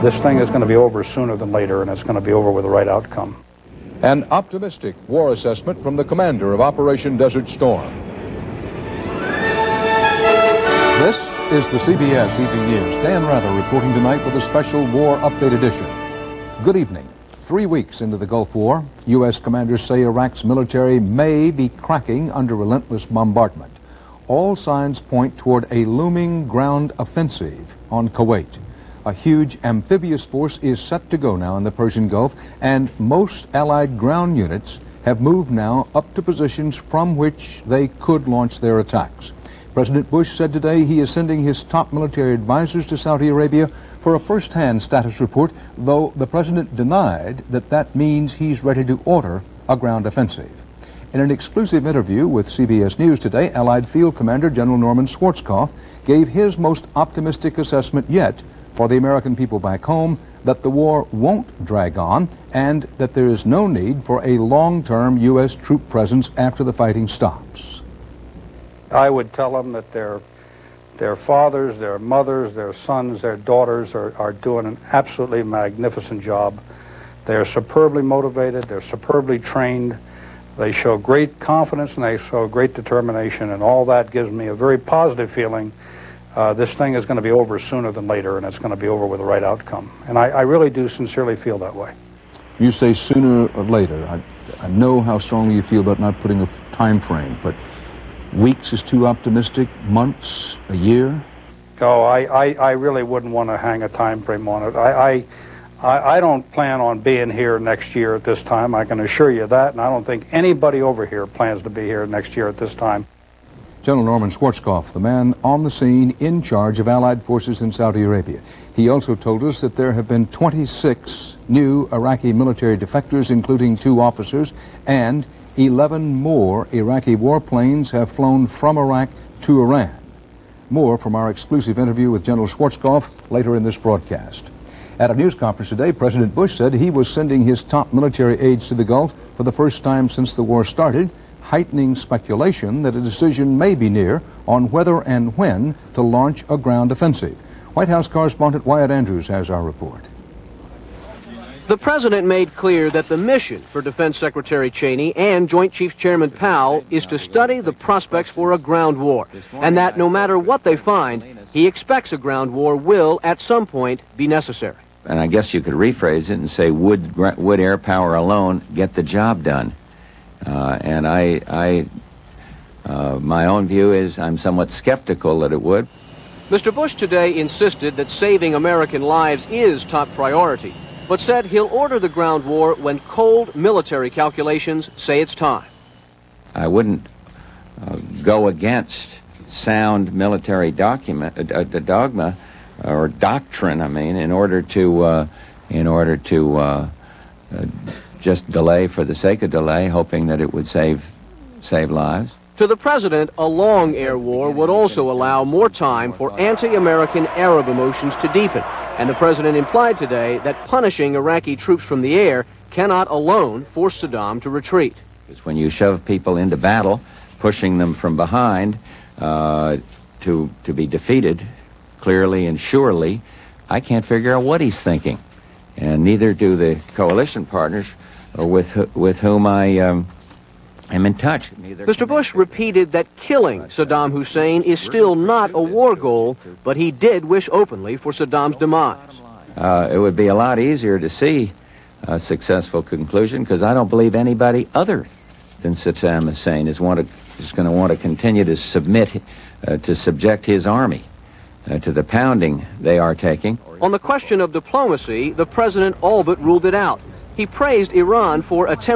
This thing is going to be over sooner than later, and it's going to be over with the right outcome. An optimistic war assessment from the commander of Operation Desert Storm. This is the CBS Evening News. Dan Rather reporting tonight with a special War Update edition. Good evening. 3 weeks into the Gulf War, U.S. commanders say Iraq's military may be cracking under relentless bombardment. All signs point toward a looming ground offensive on Kuwait. A huge amphibious force is set to go now in the Persian Gulf, and most Allied ground units have moved now up to positions from which they could launch their attacks. President Bush said today he is sending his top military advisors to Saudi Arabia for a first-hand status report, though the president denied that that means he's ready to order a ground offensive. In an exclusive interview with CBS News today, Allied Field Commander General Norman Schwarzkopf gave his most optimistic assessment yet for the American people back home, that the war won't drag on and that there is no need for a long-term U.S. troop presence after the fighting stops. I would tell them that their fathers, their mothers, their sons, their daughters are doing an absolutely magnificent job. They're superbly motivated, they're superbly trained, they show great confidence and they show great determination, and all that gives me a very positive feeling. This thing is going to be over sooner than later, and it's going to be over with the right outcome. And I really do sincerely feel that way. You say sooner or later. I know how strongly you feel about not putting a time frame, but weeks is too optimistic, months, a year? Oh, I really wouldn't want to hang a time frame on it. I don't plan on being here next year at this time, I can assure you that, and I don't think anybody over here plans to be here next year at this time. General Norman Schwarzkopf, the man on the scene in charge of Allied forces in Saudi Arabia. He also told us that there have been 26 new Iraqi military defectors, including 2 officers, and 11 more Iraqi warplanes have flown from Iraq to Iran. More from our exclusive interview with General Schwarzkopf later in this broadcast. At a news conference today, President Bush said he was sending his top military aides to the Gulf for the first time since the war started, heightening speculation that a decision may be near on whether and when to launch a ground offensive. White House correspondent Wyatt Andrews has our report. The president made clear that the mission for Defense Secretary Cheney and Joint Chiefs Chairman Powell is to study the prospects for a ground war, and that no matter what they find, he expects a ground war will at some point be necessary. And I guess you could rephrase it and say, would air power alone get the job done? And my own view is I'm somewhat skeptical that it would. Mr. Bush today insisted that saving American lives is top priority, but said he'll order the ground war when cold military calculations say it's time. I wouldn't go against sound military dogma or doctrine, I mean, in order to just delay for the sake of delay, hoping that it would save lives. To the president, a long air war would also allow more time for anti-American Arab emotions to deepen. And the president implied today that punishing Iraqi troops from the air cannot alone force Saddam to retreat. Because when you shove people into battle, pushing them from behind to be defeated clearly and surely, I can't figure out what he's thinking. And neither do the coalition partners with whom I am in touch. Mr. Bush repeated that killing Saddam Hussein is still not a war goal, but he did wish openly for Saddam's demise. It would be a lot easier to see a successful conclusion, because I don't believe anybody other than Saddam Hussein is going to want to continue to subject his army to the pounding they are taking. On the question of diplomacy, the president all but ruled it out. He praised Iran for attempting